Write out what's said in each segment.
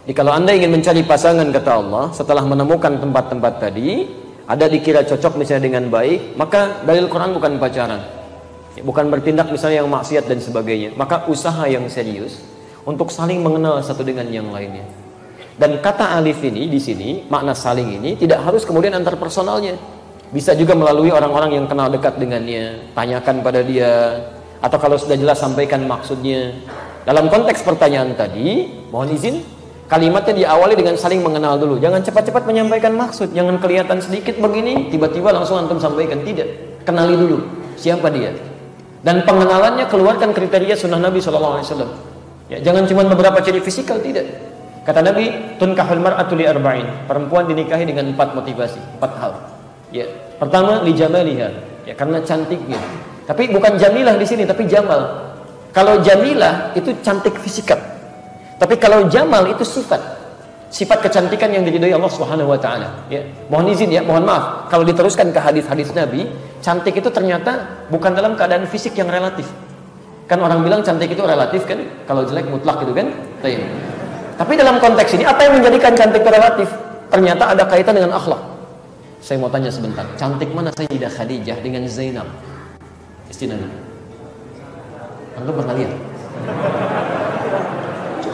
Jadi kalau Anda ingin mencari pasangan, kata Allah, setelah menemukan tempat-tempat tadi, ada dikira cocok misalnya dengan baik, maka dalil Quran bukan pacaran, bukan bertindak misalnya yang maksiat dan sebagainya, maka usaha yang serius untuk saling mengenal satu dengan yang lainnya. Dan kata alif ini di sini, makna saling ini tidak harus kemudian antar personalnya, bisa juga melalui orang-orang yang kenal dekat dengannya, tanyakan pada dia, atau kalau sudah jelas sampaikan maksudnya. Dalam konteks pertanyaan tadi, mohon izin, kalimatnya diawali dengan saling mengenal dulu. Jangan cepat-cepat menyampaikan maksud, jangan kelihatan sedikit begini tiba-tiba langsung antum sampaikan, tidak. Kenali dulu siapa dia, dan pengenalannya keluarkan kriteria sunnah Nabi SAW. Ya, jangan cuma beberapa ciri fisikal, tidak. Kata Nabi, tunkahul mar'atu li arba'in, perempuan dinikahi dengan 4 motivasi, 4 hal. Ya, pertama li jamaliha, ya karena cantiknya. Tapi bukan jamilah di sini, tapi jamal. Kalau jamilah itu cantik fisikal. Tapi kalau jamal itu sifat kecantikan yang diridhoi Allah Subhanahu wa taala, ya. Mohon izin ya, mohon maaf kalau diteruskan ke hadis-hadis Nabi, cantik itu ternyata bukan dalam keadaan fisik yang relatif. Kan orang bilang cantik itu relatif kan, kalau jelek mutlak gitu kan? Tapi dalam konteks ini apa yang menjadikan cantik itu relatif? Ternyata ada kaitan dengan akhlak. Saya mau tanya sebentar, cantik mana Sayyidah Khadijah dengan Zainab istri Nabi? Anda pernah lihat?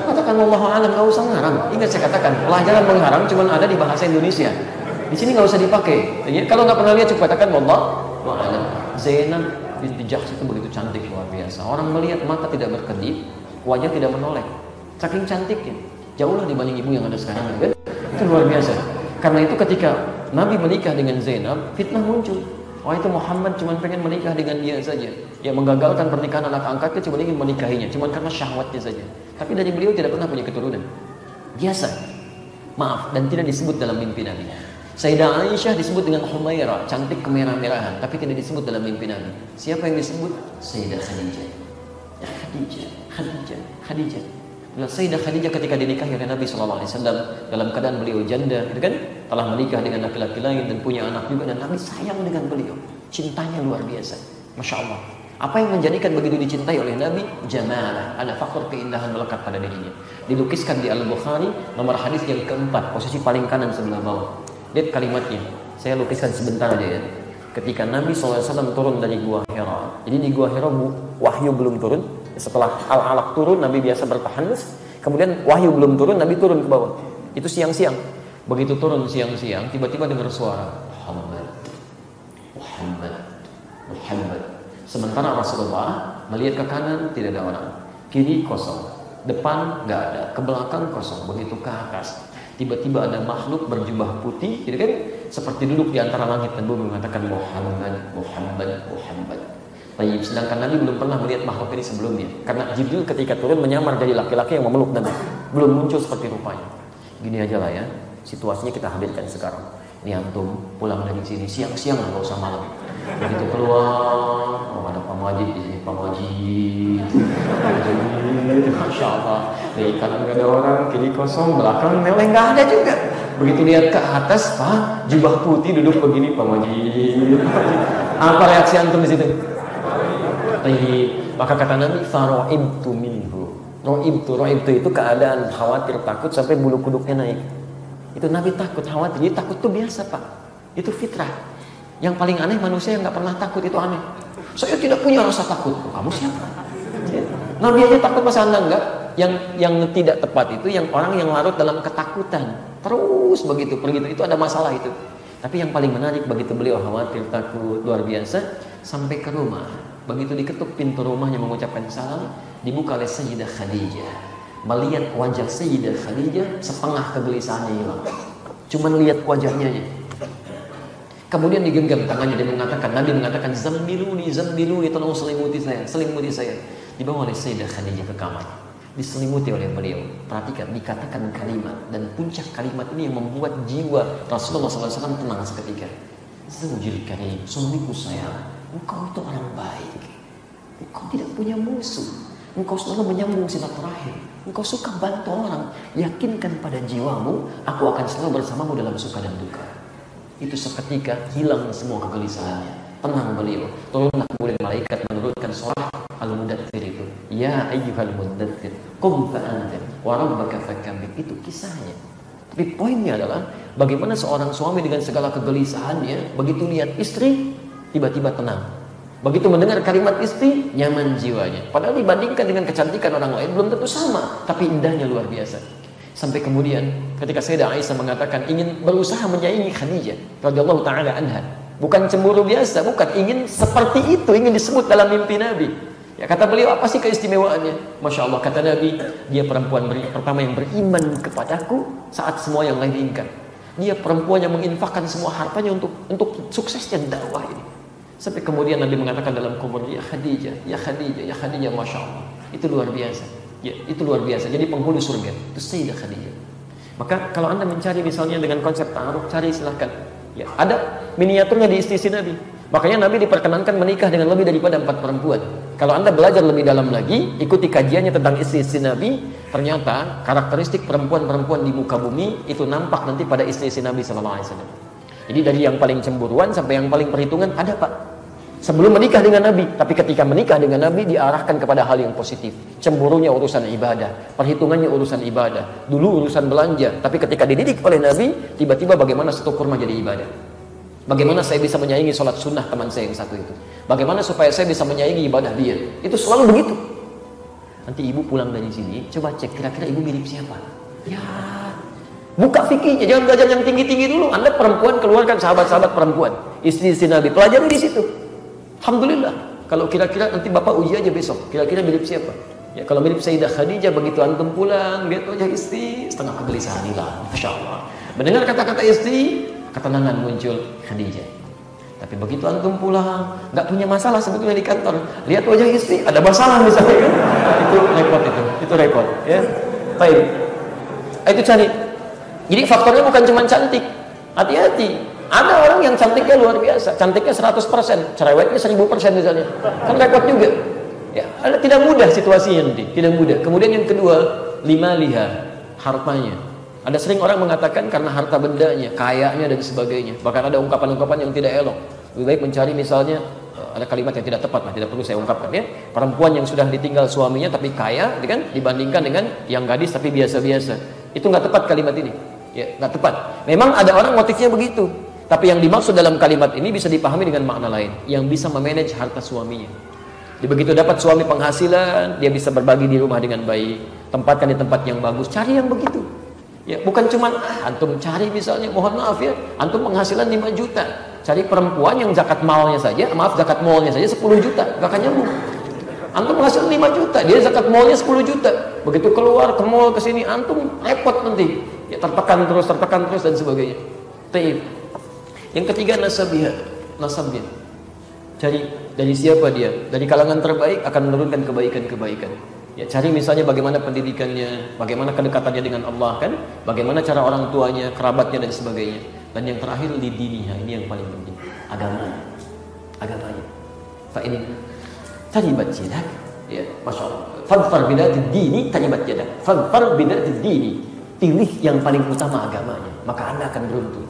Katakan Wallahu a'lam, nggak usah ngarang. Ingat saya katakan, pelajaran mengharang cuma ada di bahasa Indonesia. Di sini nggak usah dipakai. Ya, kalau nggak pernah lihat coba katakan Wallahu a'lam. Zainab binti Jahsh itu begitu cantik luar biasa. Orang melihat mata tidak berkedip, wajah tidak menoleh. Saking cantiknya, jauhlah dibanding ibu yang ada sekarang, kan? Itu luar biasa. Karena itu ketika Nabi menikah dengan Zainab, fitnah muncul. Wah, itu Muhammad cuma pengen menikah dengan dia saja. Ya, menggagalkan pernikahan anak angkatnya, cuma ingin menikahinya, cuma karena syahwatnya saja. Tapi dari beliau tidak pernah punya keturunan. Biasa. Maaf, dan tidak disebut dalam mimpi Nabi. Sayyidah Aisyah disebut dengan Humaira, cantik kemerah-merahan, tapi tidak disebut dalam mimpi Nabi. Siapa yang disebut? Sayyidah Khadijah. Ya, Khadijah. Sayyidah Khadijah ketika dinikahi oleh Nabi SAW dalam keadaan beliau janda, gitu kan? Telah menikah dengan laki-laki lain dan punya anak juga, dan Nabi sayang dengan beliau, cintanya luar biasa, masya Allah. Apa yang menjadikan begitu dicintai oleh Nabi? Jamalah, ada faktor keindahan melekat pada dirinya. Dilukiskan di Al-Bukhari, nomor hadis yang keempat, posisi paling kanan sebelah bawah. Lihat kalimatnya, saya lukiskan sebentar aja ya. Ketika Nabi SAW turun dari Gua Hira, jadi di Gua Hira wahyu belum turun. Setelah Al-Alaq turun, Nabi biasa bertahanus. Kemudian wahyu belum turun, Nabi turun ke bawah. Itu siang-siang. Begitu turun siang-siang, tiba-tiba dengar suara Muhammad. Sementara Rasulullah melihat ke kanan tidak ada orang, kiri kosong, depan nggak ada, ke belakang kosong. Begitu ke atas, tiba-tiba ada makhluk berjubah putih, gitu kan? Seperti duduk di antara langit dan bumi mengatakan Muhammad. Baik, sedangkan Nabi belum pernah melihat makhluk ini sebelumnya. Karena Jibril ketika turun menyamar jadi laki-laki yang memeluk Nabi. Belum muncul seperti rupanya. Gini aja lah ya, situasinya kita hadirkan sekarang. Ini antum pulang dari sini siang-siang, nggak usah malam. Begitu keluar, ada Pak Majid di sini, Pak Majid. Masya Allah. Dari kanan nggak ada orang, kiri kosong, belakang meleng nggak ada juga. Begitu lihat ke atas, Pak, jubah putih duduk begini, Pak Majid. Apa reaksi antum di situ? Maka kata Nabi, faro'ibtu minhu. Ro'ibtu itu keadaan khawatir, takut sampai bulu kuduknya naik. Itu Nabi takut, khawatir. Jadi takut itu biasa, Pak. Itu fitrah. Yang paling aneh manusia yang nggak pernah takut, itu aneh. Saya tidak punya rasa takut. Kamu siapa? Nabi aja takut, masa Anda enggak? Yang tidak tepat itu yang orang yang larut dalam ketakutan. Terus begitu itu ada masalah itu. Tapi yang paling menarik, begitu beliau khawatir, takut, luar biasa, sampai ke rumah. Begitu diketuk pintu rumahnya mengucapkan salam, dibuka oleh Sayyidah Khadijah. Melihat wajah Sayyidah Khadijah, setengah kegelisahannya hilang. Cuman lihat wajahnya aja. Kemudian digenggam tangannya, dia mengatakan, Nabi mengatakan, Zambiluni, tolong selimuti saya. Dibawa oleh Sayyidah Khadijah ke kamar, diselimuti oleh beliau. Perhatikan, dikatakan kalimat, dan puncak kalimat ini yang membuat jiwa Rasulullah SAW tenang seketika. Zawjil karim, suamiku sayang, engkau itu orang baik, engkau tidak punya musuh, engkau selalu menyambung silaturahim, engkau suka bantu orang, yakinkan pada jiwamu, aku akan selalu bersamamu dalam suka dan duka. Itu seketika hilang semua kegelisahannya, tenang beliau. Turunlah kemudian malaikat menurunkan surah Al-Mudaththir itu, ya ayyuhal mudaththir, qum fa'anzir wa rabbaka fakabbir. Itu kisahnya. Tapi poinnya adalah bagaimana seorang suami dengan segala kegelisahannya begitu lihat istri tiba-tiba tenang. Begitu mendengar kalimat istri nyaman jiwanya. Padahal dibandingkan dengan kecantikan orang lain belum tentu sama, tapi indahnya luar biasa. Sampai kemudian ketika Sayyidah Aisyah mengatakan ingin berusaha menyaingi Khadijah radhiyallahu taala anha, bukan cemburu biasa, bukan, ingin seperti itu, ingin disebut dalam mimpi Nabi. Ya, kata beliau, apa sih keistimewaannya? Masya Allah, kata Nabi, dia perempuan pertama yang beriman kepadaku saat semua yang lain diinginkan. Dia perempuan yang menginfakkan semua hartanya untuk suksesnya dakwah ini. Sampai kemudian Nabi mengatakan dalam kubur, ya Khadijah, ya Khadijah, ya Khadijah, Masya Allah. Itu luar biasa. Ya, itu luar biasa. Jadi penghulu surga itu Sayyidah Khadijah. Maka kalau Anda mencari misalnya dengan konsep ta'aruf, cari silahkan. Ya, ada miniaturnya di istri Nabi. Makanya Nabi diperkenankan menikah dengan lebih daripada 4 perempuan. Kalau Anda belajar lebih dalam lagi, ikuti kajiannya tentang istri-istri Nabi, ternyata karakteristik perempuan-perempuan di muka bumi itu nampak nanti pada istri-istri Nabi sallallahu alaihi wasallam. Jadi dari yang paling cemburuan sampai yang paling perhitungan ada, Pak. Sebelum menikah dengan Nabi, tapi ketika menikah dengan Nabi diarahkan kepada hal yang positif. Cemburunya urusan ibadah, perhitungannya urusan ibadah, dulu urusan belanja, tapi ketika dididik oleh Nabi, tiba-tiba bagaimana satu kurma jadi ibadah. Bagaimana saya bisa menyaingi sholat sunnah teman saya yang satu itu. Bagaimana supaya saya bisa menyaingi ibadah dia. Itu selalu begitu. Nanti ibu pulang dari sini, coba cek kira-kira ibu mirip siapa. Ya, buka fikihnya, jangan belajar yang tinggi-tinggi dulu. Anda perempuan, keluarkan sahabat-sahabat perempuan, istri-istri Nabi, pelajari di situ. Alhamdulillah. Kalau kira-kira nanti Bapak uji aja besok, kira-kira mirip siapa. Ya, kalau mirip Sayyidah Khadijah, begitu antum pulang, lihat wajah istri, setengah kegelisahan hilang. Masya Allah. Mendengar kata-kata istri, ketenangan muncul Khadijah. Tapi begitu antum pulang, nggak punya masalah sebetulnya di kantor, lihat wajah istri, ada masalah misalnya kan? Itu repot, itu repot. Ya, baik. Itu cari. Jadi faktornya bukan cuma cantik, hati-hati. Ada orang yang cantiknya luar biasa, cantiknya 100%, cerewetnya 1000% misalnya, kan repot juga. Ya, tidak mudah situasinya nanti, tidak mudah. Kemudian yang kedua, lima liha, hartanya. Ada sering orang mengatakan karena harta bendanya, kayanya dan sebagainya. Bahkan ada ungkapan-ungkapan yang tidak elok. Lebih baik mencari misalnya, ada kalimat yang tidak tepat lah, tidak perlu saya ungkapkan ya. Perempuan yang sudah ditinggal suaminya tapi kaya, kan, dibandingkan dengan yang gadis tapi biasa-biasa. Itu nggak tepat kalimat ini. Ya, nggak tepat. Memang ada orang motifnya begitu. Tapi yang dimaksud dalam kalimat ini bisa dipahami dengan makna lain, yang bisa memanage harta suaminya. Begitu dapat suami penghasilan, dia bisa berbagi di rumah dengan baik, tempatkan di tempat yang bagus, cari yang begitu. Ya, bukan cuma antum cari misalnya, mohon maaf ya, antum penghasilan 5 juta, cari perempuan yang zakat malnya saja, zakat malnya saja 10 juta, gak akan nyambung. Antum penghasilan 5 juta, dia zakat malnya 10 juta. Begitu keluar ke mall ke sini, antum repot nanti. Ya, tertekan terus dan sebagainya. Taib. Yang ketiga nasabnya. Cari dari siapa dia? Dari kalangan terbaik akan menurunkan kebaikan-kebaikan. Ya, cari misalnya bagaimana pendidikannya, bagaimana kedekatannya dengan Allah kan, bagaimana cara orang tuanya, kerabatnya dan sebagainya. Dan yang terakhir lidiniha, ini yang paling penting, agamanya. Fa ini taribat yadak, ya, masyaallah. Fadfar bidatid dini taribat yadak. Fadfar bidatid dini. Pilih yang paling utama agamanya, maka Anda akan beruntung.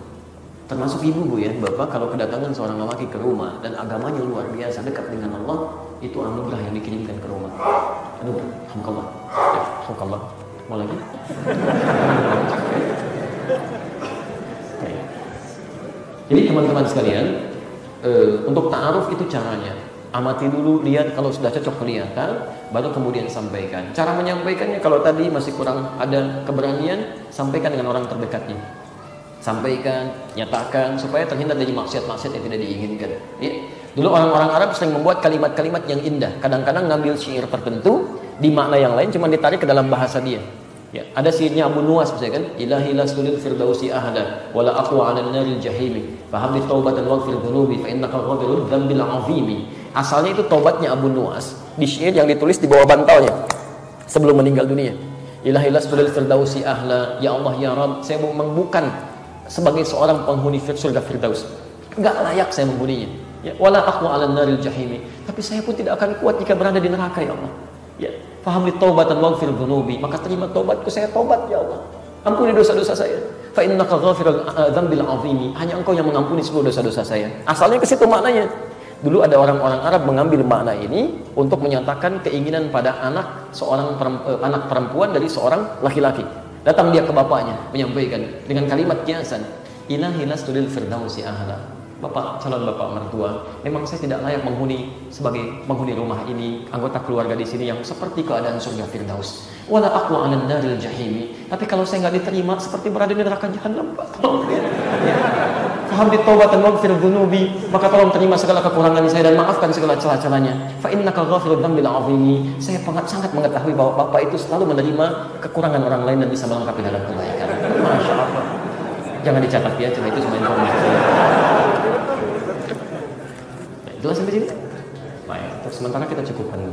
Termasuk ibu bu ya, bapak kalau kedatangan seorang lelaki ke rumah dan agamanya luar biasa dekat dengan Allah, itu anugerah yang dikirimkan ke rumah. Anugerah, alhamdulillah. Ya, alhamdulillah. Mau lagi? Jadi teman-teman sekalian, untuk ta'aruf itu caranya. Amati dulu, lihat kalau sudah cocok kelihatan, baru kemudian sampaikan. Cara menyampaikannya kalau tadi masih kurang ada keberanian, sampaikan dengan orang terdekatnya. Sampaikan, nyatakan supaya terhindar dari maksiat-maksiat yang tidak diinginkan. Ya. Dulu orang-orang Arab sering membuat kalimat-kalimat yang indah. Kadang-kadang ngambil syair tertentu di makna yang lain cuma ditarik ke dalam bahasa dia. Ya, ada syairnya Abu Nuwas misalnya kan, Ilahi lasulil firdausi ahada wala aqwa 'alan naril jahimi fahabli taubatan waghfir dhunubi fa innaka ghafirud dzambil 'azimi. Asalnya itu taubatnya Abu Nuwas di syair yang ditulis di bawah bantalnya sebelum meninggal dunia. Ilahi lasulil firdausi ahla, ya Allah ya Rabb, saya bukan sebagai seorang penghuni surga Firdaus, enggak layak saya menghuninya. Ya, wala aqwa 'alan naril jahimi, tapi saya pun tidak akan kuat jika berada di neraka ya Allah. Ya, fahamli taubatan waghfir dhunubi, maka terima taubatku, saya taubat ya Allah. Ampuni dosa-dosa saya. Fa innaka ghafirul dzambil 'azimi, hanya Engkau yang mengampuni seluruh dosa-dosa saya. Asalnya ke situ maknanya. Dulu ada orang-orang Arab mengambil makna ini untuk menyatakan keinginan pada anak anak perempuan dari seorang laki-laki. Datang dia ke bapaknya menyampaikan dengan kalimat kiasan, ilahi lastu lil firdausi ahla. Bapak, calon bapak mertua, memang saya tidak layak menghuni rumah ini, anggota keluarga di sini yang seperti keadaan surga Firdaus. Wala aqwa 'alan naril jahimi. Tapi kalau saya nggak diterima seperti berada di neraka jahanam, Pak. Ya. Faham bitawbatan waghfir dzunubi, maka tolong terima segala kekurangan saya dan maafkan segala celah-celahnya. Fa innaka ghafirud dzambil 'azimi. Saya sangat mengetahui bahwa Bapak itu selalu menerima kekurangan orang lain dan bisa melengkapi dalam kebaikan. Masya Allah. Jangan dicatat ya, cuma itu cuma informasi. Jelas sampai sini? Baik, untuk sementara kita cukupkan dulu.